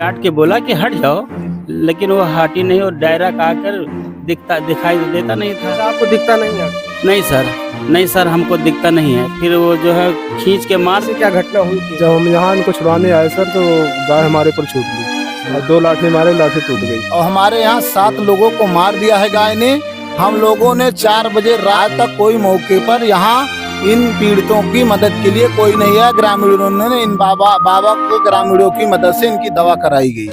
डांट के बोला कि हट जाओ, लेकिन वो हटी नहीं और डायरेक्ट आकर दिखाई देता नहीं था। अच्छा, आपको दिखता नहीं है? नहीं सर, नहीं सर, हमको दिखता नहीं है। फिर वो जो है खींच के मार से क्या घटना हुई थी? जब हम यहाँ इनको छुड़ाने आए सर, तो गाय हमारे पर छूट ली और 2 लाठी मारे, लाठी टूट गई। और हमारे यहाँ 7 लोगों को मार दिया है गाय ने। हम लोगों ने 4 बजे रात तक कोई मौके पर यहाँ इन पीड़ितों की मदद के लिए कोई नहीं है। ग्रामीणों ने इन बाबा को ग्रामीणों की मदद से इनकी दवा कराई गई।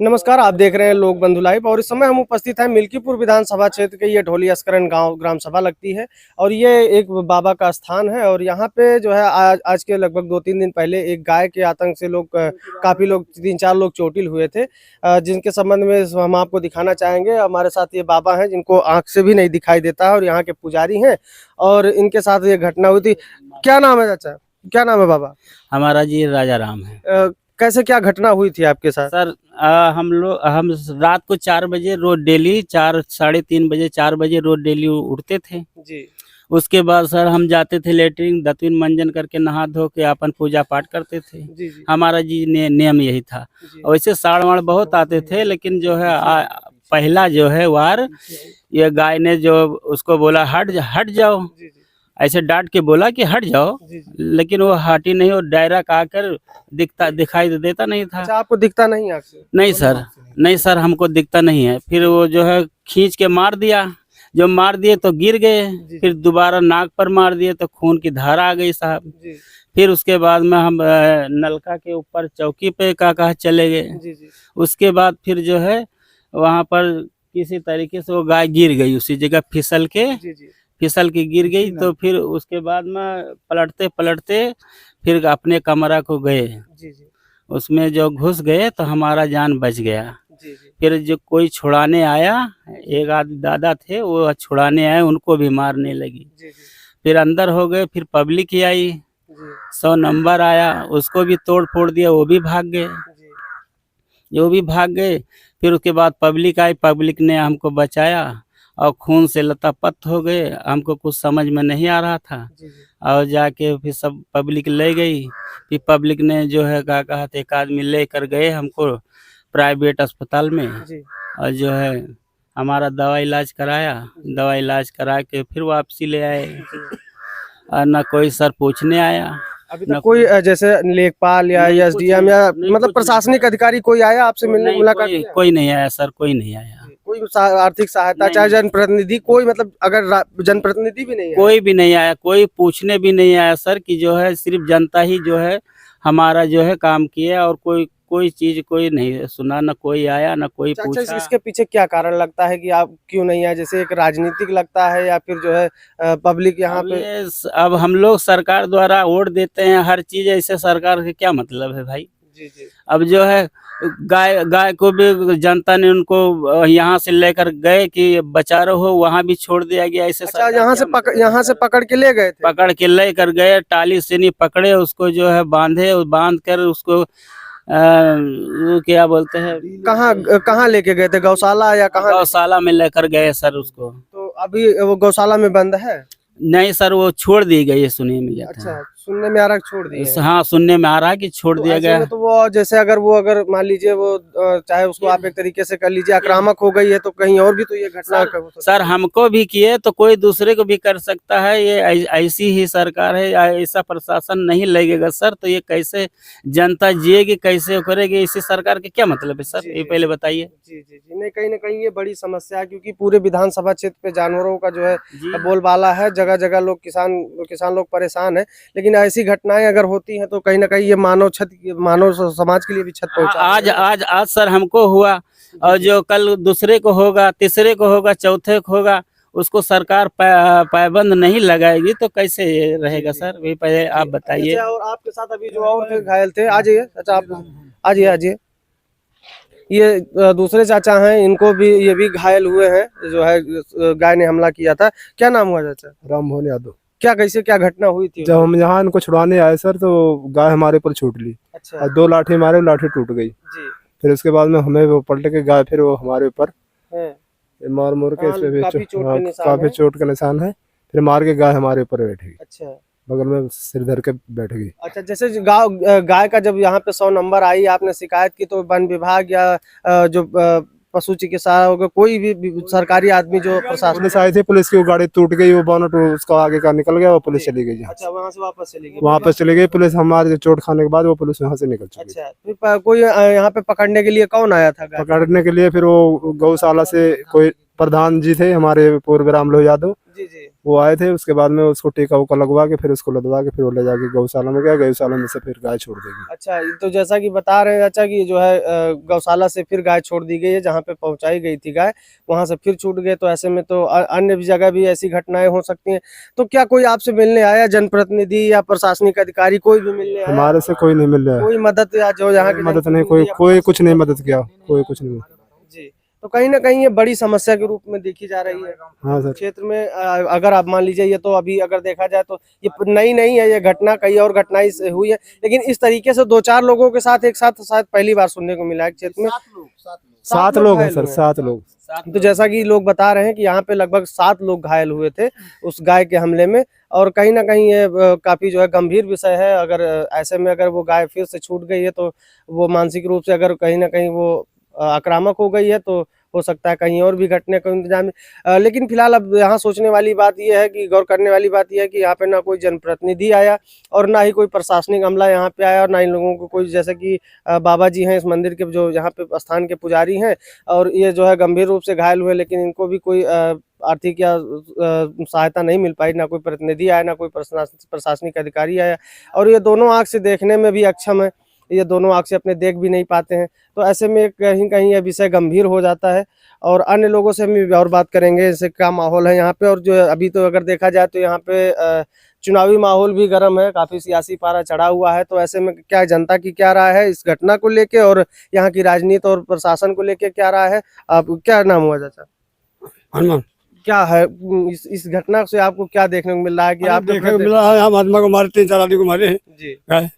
नमस्कार, आप देख रहे हैं लोक बंधु लाइव और इस समय हम उपस्थित हैं मिल्कीपुर विधानसभा क्षेत्र के ये ढोली अस्करन गांव ग्राम सभा लगती है और ये एक बाबा का स्थान है। और यहाँ पे जो है आज के लगभग 2-3 दिन पहले एक गाय के आतंक से काफी लोग 3-4 लोग चोटिल हुए थे, जिनके संबंध में हम आपको दिखाना चाहेंगे। हमारे साथ ये बाबा हैं जिनको आंख से भी नहीं दिखाई देता है और यहाँ के पुजारी हैं और इनके साथ ये घटना हुई थी। क्या नाम है चाचा? क्या नाम है बाबा? हमारा जी राजा राम है। कैसे क्या घटना हुई थी आपके साथ? सर हम रात को 4 बजे रोज डेली 3:30 बजे 4 बजे रोज डेली उठते थे जी। उसके बाद सर हम जाते थे लेटरिन, दतुन मंजन करके नहा धो के अपन पूजा पाठ करते थे। जी जी। हमारा जी नियम यही था। वैसे साड़ वाड़ बहुत आते थे, लेकिन जो है पहला जो है वार ये गाय ने जो उसको बोला हट जाओ, ऐसे डांट के बोला कि हट जाओ, लेकिन वो हटी नहीं और डायरेक्ट आकर दिखाई देता नहीं था। अच्छा, आपको दिखता नहीं आँख से? नहीं सर, नहीं सर, हमको दिखता नहीं है। फिर वो जो है खींच के मार दिया, जो मार दिए तो गिर गए, फिर दोबारा नाक पर मार दिए तो खून की धार आ गई साहब। फिर उसके बाद में हम नलका के ऊपर चौकी पे कहा चले गए। उसके बाद फिर जो है वहाँ पर किसी तरीके से वो गाय गिर गई, उसी जगह फिसल के गिर गई। तो फिर उसके बाद में पलटते फिर अपने कमरा को गए, उसमें जो घुस गए तो हमारा जान बच गया। फिर जो कोई छुड़ाने आया, एक आदमी दादा थे वो छुड़ाने आए, उनको भी मारने लगी। फिर अंदर हो गए, फिर पब्लिक ही आई, 100 नंबर आया, उसको भी तोड़ फोड़ दिया, वो भी भाग गए। फिर उसके बाद पब्लिक आई, पब्लिक ने हमको बचाया और खून से लतापत हो गए। हमको कुछ समझ में नहीं आ रहा था और जाके फिर सब पब्लिक ले गई। फिर पब्लिक ने जो है कहा एक आदमी लेकर गए हमको प्राइवेट अस्पताल में और जो है हमारा दवा इलाज करा के फिर वापसी ले आए। और ना कोई सर पूछने आया, अभी तक कोई जैसे लेखपाल या एसडीएम या मतलब प्रशासनिक अधिकारी कोई आया आपसे मिलने मुलाकात? कोई नहीं आया सर, कोई नहीं आया। कोई आर्थिक सहायता चाहे जनप्रतिनिधि कोई, मतलब अगर जनप्रतिनिधि भी नहीं आया? कोई भी नहीं आया, कोई पूछने भी नहीं आया सर। कि जो है सिर्फ जनता ही जो है हमारा जो है काम किया और कोई चीज कोई नहीं सुना, ना कोई आया ना कोई पूछा। इसके पीछे क्या कारण लगता है कि आप क्यों नहीं आए? जैसे एक राजनीतिक लगता है या फिर जो है पब्लिक यहाँ पे? अब हम लोग सरकार द्वारा वोट देते हैं हर चीज, ऐसे सरकार के क्या मतलब है भाई? जी। अब जो है गाय को भी जनता ने उनको यहाँ से लेकर गए कि बचा रहो, वहाँ भी छोड़ दिया गया। ऐसे अच्छा, यहाँ से पकड़ के ले गए थे? पकड़ के लेकर गए, टाली से नहीं पकड़े, उसको जो है बांध कर उसको क्या बोलते हैं, कहाँ लेके गए थे? गौशाला या कहाँ? गौशाला में लेकर गए सर उसको। तो अभी वो गौशाला में बंद है? नहीं सर, वो छोड़ दी गई है, सुनने में गया था। अच्छा, सुनने में आ रहा है छोड़ दिया? हाँ, सुनने में आ रहा है कि छोड़ दिया गया। तो वो जैसे अगर मान लीजिए वो चाहे उसको आप एक तरीके से कर लीजिए आक्रामक हो गई है तो कहीं और भी तो ये घटना सर हमको भी किए तो कोई दूसरे को भी कर सकता है। ये ऐसी ही सरकार है, ऐसा प्रशासन नहीं लगेगा सर तो ये कैसे जनता जिएगी, कैसे करेगी? इसी सरकार के क्या मतलब है सर, ये पहले बताइए। जी, नहीं, कहीं ना कहीं ये बड़ी समस्या है क्योंकि पूरे विधानसभा क्षेत्र पे जानवरों का जो है बोलबाला है। जगह जगह लोग किसान लोग परेशान है, लेकिन ऐसी घटनाएं अगर होती हैं तो कहीं ना कहीं ये मानव समाज के लिए भी क्षति पहुंचा। आज सर हमको हुआ और जो कल दूसरे को होगा, तीसरे को होगा, चौथे को होगा, उसको सरकार पाबंद नहीं लगाएगी तो कैसे रहेगा सर? वे पहले आप बताइए। और आपके साथ अभी जो और घायल थे, आ जाइए चाचा, आप आइए। ये दूसरे चाचा हैं, इनको भी ये भी घायल हुए हैं, जो है गाय ने हमला किया था। क्या नाम हुआ चाचा? राममोहन यादव। क्या घटना हुई थी? जब हम यहाँ इनको छुड़ाने आए सर, तो गाय हमारे पर छूट ली। अच्छा। और 2 लाठी मारे, लाठी टूट गई। फिर उसके बाद में हमें वो पलट के गाय फिर वो हमारे ऊपर मार के, इसमें भी काफी चोट का निशान है। फिर मार के गाय हमारे ऊपर बैठ गई, अच्छा बगल में सिर धर के बैठ गई। अच्छा, जैसे गाय का जब यहाँ पे 100 नंबर आई, आपने शिकायत की तो वन विभाग या जो पशु चिकित्सा होगा, कोई भी सरकारी आदमी जो प्रशासन। पुलिस आई थी, पुलिस की वो गाड़ी टूट गई, वो बोनट उसका आगे का निकल गया, वो पुलिस चली गई। अच्छा, वहाँ से वापस चली गई। वापस चली गई पुलिस, हमारे चोट खाने के बाद वो पुलिस वहाँ से निकल चुकी। अच्छा, फिर कोई यहाँ पे पकड़ने के लिए कौन आया था? पकड़ने के लिए फिर वो गौशाला से कोई प्रधान जी थे हमारे, पूर्व रामलो यादव जी जी, वो आए थे। उसके बाद में उसको टीका उका लगवा के फिर उसको लदवा के फिर वो ले जाके गौशाला में गया, गौशाला में से फिर गाय छोड़ देगी। अच्छा, तो जैसा कि बता रहे हैं अच्छा कि जो है गौशाला से फिर गाय छोड़ दी गई है, जहाँ पे पहुंचाई गई थी गाय वहां से फिर छूट गए। तो ऐसे में तो अन्य भी जगह भी ऐसी घटनाएं हो सकती हैं। तो क्या कोई आपसे मिलने आया, जनप्रतिनिधि या प्रशासनिक अधिकारी कोई भी मिलने आया? हमारे से कोई नहीं मिल रहा है, कोई मदद या जो यहाँ की मदद नहीं, कोई कुछ नहीं मदद किया, कोई कुछ नहीं। जी, तो कहीं ना कहीं ये बड़ी समस्या के रूप में देखी जा रही है हाँ सर, क्षेत्र में। अगर आप मान लीजिए, ये तो अभी अगर देखा जाए तो ये नई नहीं है, ये घटना कई और घटनाएं से हुई है, लेकिन इस तरीके से 2-4 लोगों के साथ एक साथ शायद पहली बार सुनने को मिला है क्षेत्र में। 7 लोग हैं सर, घायल हुए। 7 लोग। तो जैसा कि लोग बता रहे हैं कि यहाँ पे लगभग 7 लोग घायल हुए थे उस गाय के हमले में, और कहीं ना कहीं ये काफी जो है गंभीर विषय है। अगर ऐसे में अगर वो गाय फिर से छूट गई है तो वो मानसिक रूप से अगर कहीं ना कहीं वो आक्रामक हो गई है तो हो सकता है कहीं और भी घटने का इंतजाम है। लेकिन फिलहाल अब यहाँ सोचने वाली बात यह है कि गौर करने वाली बात यह है कि यहाँ पे ना कोई जनप्रतिनिधि आया और ना ही कोई प्रशासनिक अमला यहाँ पे आया, और ना ही लोगों को कोई, जैसे कि बाबा जी हैं इस मंदिर के जो यहाँ पे स्थान के पुजारी हैं, और ये जो है गंभीर रूप से घायल हुए, लेकिन इनको भी कोई आर्थिक या सहायता नहीं मिल पाई। ना कोई प्रतिनिधि आया, ना कोई प्रशासनिक अधिकारी आया, और ये दोनों आँख से देखने में भी अक्षम है, ये दोनों आँख से अपने देख भी नहीं पाते हैं। तो ऐसे में कहीं कहीं यह विषय गंभीर हो जाता है। और अन्य लोगों से हम और बात करेंगे जैसे क्या माहौल है यहाँ पे, और जो अभी तो अगर देखा जाए तो यहाँ पे चुनावी माहौल भी गर्म है, काफी सियासी पारा चढ़ा हुआ है। तो ऐसे में क्या जनता की क्या राय है इस घटना को लेके, और यहाँ की राजनीति और प्रशासन को लेके क्या राय है? आप क्या नाम हुआ चाचा? हनुमान। क्या है इस घटना से आपको क्या देखने को मिल रहा है कि आप देखने को मिल रहा है, हम आदमी को मारे, 3-4 आदमी को मारे हैं। जी, है।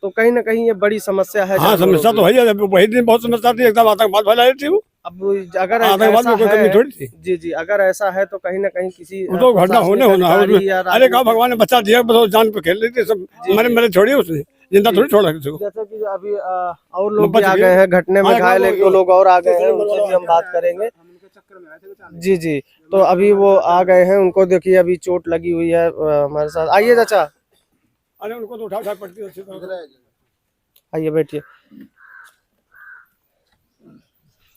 तो कहीं ना कहीं ये बड़ी समस्या है। हाँ, समस्या तो है ही है, वही दिन बहुत समस्या थी, एकदम आतंकवाद फैला रही थी वो। अब अगर आतंकवाद में कोई कमी थोड़ी थी। जी जी, अगर ऐसा है तो कहीं ना कहीं किसी वो तो घटना होना है उसमें। अरे कहा भगवान ने बच्चा दिया, बस जान पे खेल रही थी सब, मैंने छोड़ी उसने, जिंदा थोड़ी छोड़ा किसी को। जैसे कि अभी और लोग भी आ गए हैं घटने में घायल, 1-2 लोग और आ गए हैं, उनसे भी हम बात करेंगे। जी जी, तो अभी वो आ गए हैं, उनको देखिए अभी चोट लगी हुई है हमारे साथ। आइए चाचा, अरे उनको तो उठा पड़ती है। आइए बैठिए।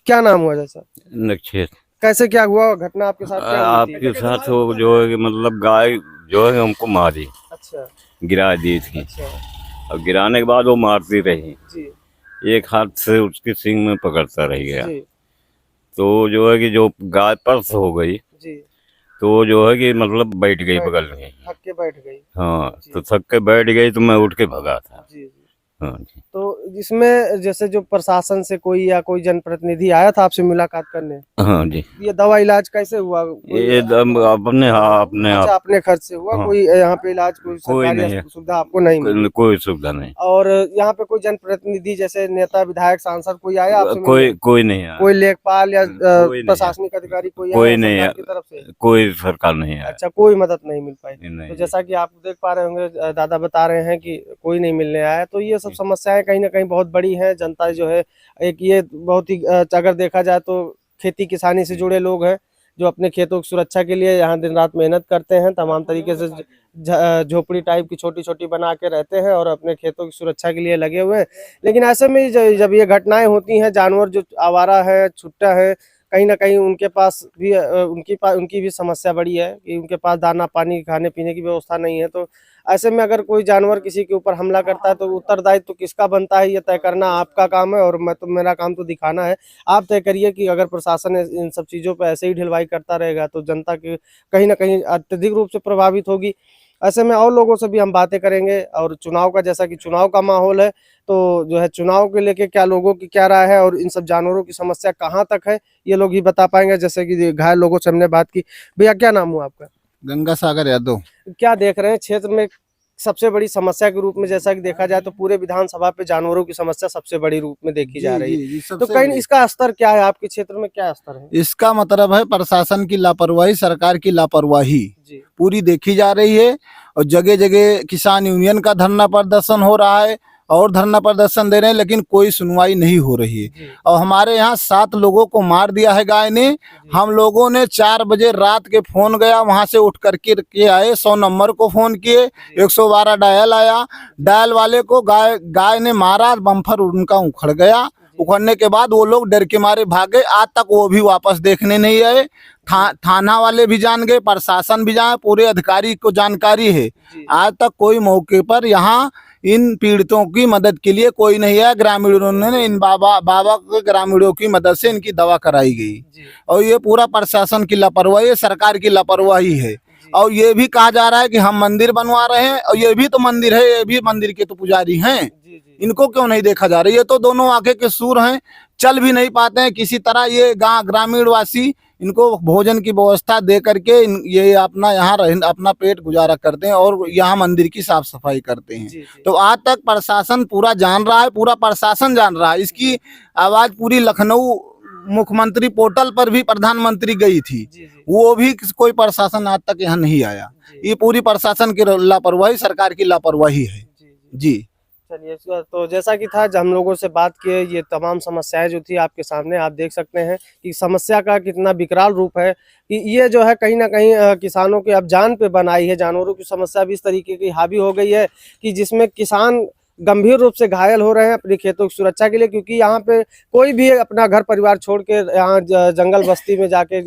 क्या नाम हुआ चाचा? नक्षत्र। कैसे क्या हुआ घटना आपके साथ? क्या हुई थी? आपके साथ वो जो है कि मतलब गाय जो है हमको मारी, अच्छा गिरा दी थी, अच्छा, और गिराने के बाद वो मारती रही, जी एक हाथ से उसके सींग में पकड़ता रह गया। जी तो जो है कि जो गाय परस हो गई जी, तो जो है कि मतलब बैठ गई बगल में। थक के बैठ गई। हाँ, तो थक के बैठ गई तो मैं उठ के भगा था। जी जी, हाँ जी। तो इसमें जैसे जो प्रशासन से कोई या कोई जनप्रतिनिधि आया था आपसे मुलाकात करने? हाँ जी, ये दवा इलाज कैसे हुआ? ये दम अपने अपने अच्छा, आप अपने खर्च से हुआ? हाँ। कोई यहाँ पे इलाज कोई सरकारी नहीं। सुविधा आपको नहीं मिली? कोई सुविधा नहीं, और यहाँ पे कोई जनप्रतिनिधि जैसे नेता, विधायक, सांसद कोई आया आपसे मिलने? कोई नहीं आया, कोई लेखपाल या कोई नहीं प्रशासनिक अधिकारी कोई कोई आया नहीं सरकार आया। की तरफ से? कोई सरकार नहीं आया। अच्छा, कोई मदद नहीं मिल पाई। नहीं तो जैसा कि आप देख पा रहे होंगे, दादा बता रहे हैं कि कोई नहीं मिलने आया। तो ये सब समस्याएं कहीं ना कहीं बहुत बड़ी हैं। जनता जो है एक ये बहुत ही अगर देखा जाए तो खेती किसानी से जुड़े लोग हैं, जो अपने खेतों की सुरक्षा के लिए यहाँ दिन रात मेहनत करते हैं, तमाम तरीके से झोपड़ी टाइप की छोटी छोटी बना के रहते हैं और अपने खेतों की सुरक्षा के लिए लगे हुए हैं। लेकिन ऐसे में जब ये घटनाएं होती हैं, जानवर जो आवारा है, छुट्टा है, कहीं ना कहीं उनके पास भी उनकी भी समस्या बड़ी है कि उनके पास दाना पानी खाने पीने की व्यवस्था नहीं है। तो ऐसे में अगर कोई जानवर किसी के ऊपर हमला करता है तो उत्तरदायित्व तो किसका बनता है, ये तय करना आपका काम है, और मेरा काम तो दिखाना है। आप तय करिए कि अगर प्रशासन इन सब चीज़ों पर ऐसे ही ढिलवाई करता रहेगा तो जनता की कहीं ना कहीं अत्यधिक रूप से प्रभावित होगी। ऐसे में और लोगों से भी हम बातें करेंगे, और चुनाव का, जैसा कि चुनाव का माहौल है, तो जो है चुनाव के लेके क्या लोगों की क्या राय है और इन सब जानवरों की समस्या कहाँ तक है, ये लोग ही बता पाएंगे। जैसे कि घायल लोगों से हमने बात की। भैया क्या नाम हुआ आपका? गंगा सागर यादव। क्या देख रहे हैं क्षेत्र में सबसे बड़ी समस्या के रूप में, जैसा कि देखा जाए तो पूरे विधानसभा पे जानवरों की समस्या सबसे बड़ी रूप में देखी जा रही है। तो सबसे कहीं बड़ी। इसका स्तर क्या है, आपके क्षेत्र में क्या स्तर है? इसका मतलब है प्रशासन की लापरवाही, सरकार की लापरवाही जी पूरी देखी जा रही है। और जगह जगह किसान यूनियन का धरना प्रदर्शन हो रहा है और धरना प्रदर्शन दे रहे हैं, लेकिन कोई सुनवाई नहीं हो रही है। जी और हमारे यहाँ 7 लोगों को मार दिया है गाय ने। हम लोगों ने 4 बजे रात के फोन गया, वहां से उठ करके आए, 100 नंबर को फोन किए, 112 डायल आया। डायल वाले को गाय ने मारा, बम्फर उनका उखड़ गया। उखड़ने के बाद वो लोग डर के मारे भागे। आज तक वो भी वापस देखने नहीं आए। थाना वाले भी जान गए, प्रशासन भी जाने, पूरे अधिकारी को जानकारी है। आज तक कोई मौके पर यहाँ इन पीड़ितों की मदद के लिए कोई नहीं है। ग्रामीणों ने इन बाबा के ग्रामीणों की मदद से इनकी दवा कराई गई। और ये पूरा प्रशासन की लापरवाही है, सरकार की लापरवाही है। और ये भी कहा जा रहा है कि हम मंदिर बनवा रहे हैं, और ये भी तो मंदिर है, ये भी मंदिर के तो पुजारी हैं। इनको क्यों नहीं देखा जा रहा है? ये तो दोनों आंखें के सूर हैं, चल भी नहीं पाते हैं किसी तरह। ये ग्रामीण वासी इनको भोजन की व्यवस्था दे करके ये अपना यहाँ अपना पेट गुजारा करते हैं और यहाँ मंदिर की साफ सफाई करते हैं। तो आज तक प्रशासन पूरा जान रहा है, पूरा प्रशासन जान रहा है। इसकी आवाज पूरी लखनऊ मुख्यमंत्री पोर्टल पर भी प्रधानमंत्री गई थी, वो भी कोई प्रशासन आज तक यहाँ नहीं आया। ये पूरी प्रशासन की लापरवाही, सरकार की लापरवाही है। जी चलिए, तो जैसा कि था, हम लोगों से बात किए, ये तमाम समस्याएं जो थी आपके सामने, आप देख सकते हैं कि समस्या का कितना विकराल रूप है कि ये जो है कहीं ना कहीं किसानों के अब जान पे बनाई है। जानवरों की समस्या भी इस तरीके की हावी हो गई है कि जिसमें किसान गंभीर रूप से घायल हो रहे हैं अपनी खेतों की सुरक्षा के लिए, क्योंकि यहाँ पे कोई भी अपना घर परिवार छोड़ के यहाँ जंगल बस्ती में जाके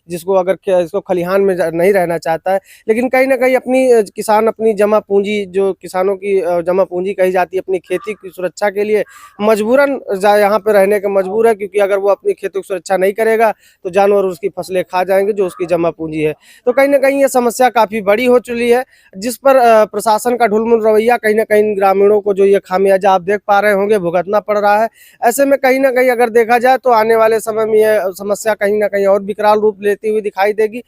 जिसको अगर इसको खलिहान में नहीं रहना चाहता है, लेकिन कहीं ना कहीं अपनी किसान अपनी जमा पूंजी, जो किसानों की जमा पूंजी कही जाती है, अपनी खेती की सुरक्षा के लिए मजबूरन यहाँ पे रहने का मजबूर है, क्योंकि अगर वो अपनी खेतों की सुरक्षा नहीं करेगा तो जानवर उसकी फसलें खा जाएंगे जो उसकी जमा पूंजी है। तो कहीं ना कहीं ये समस्या काफ़ी बड़ी हो चुकी है, जिस पर प्रशासन का ढुलमुल रवैया कहीं ना कहीं ग्रामीणों को जो ये खामियाजा आप देख पा रहे होंगे भुगतना पड़ रहा है। ऐसे में कहीं ना कहीं अगर देखा जाए तो आने वाले समय में ये समस्या कहीं ना कहीं और विकराल रूप लेती हुई दिखाई देगी।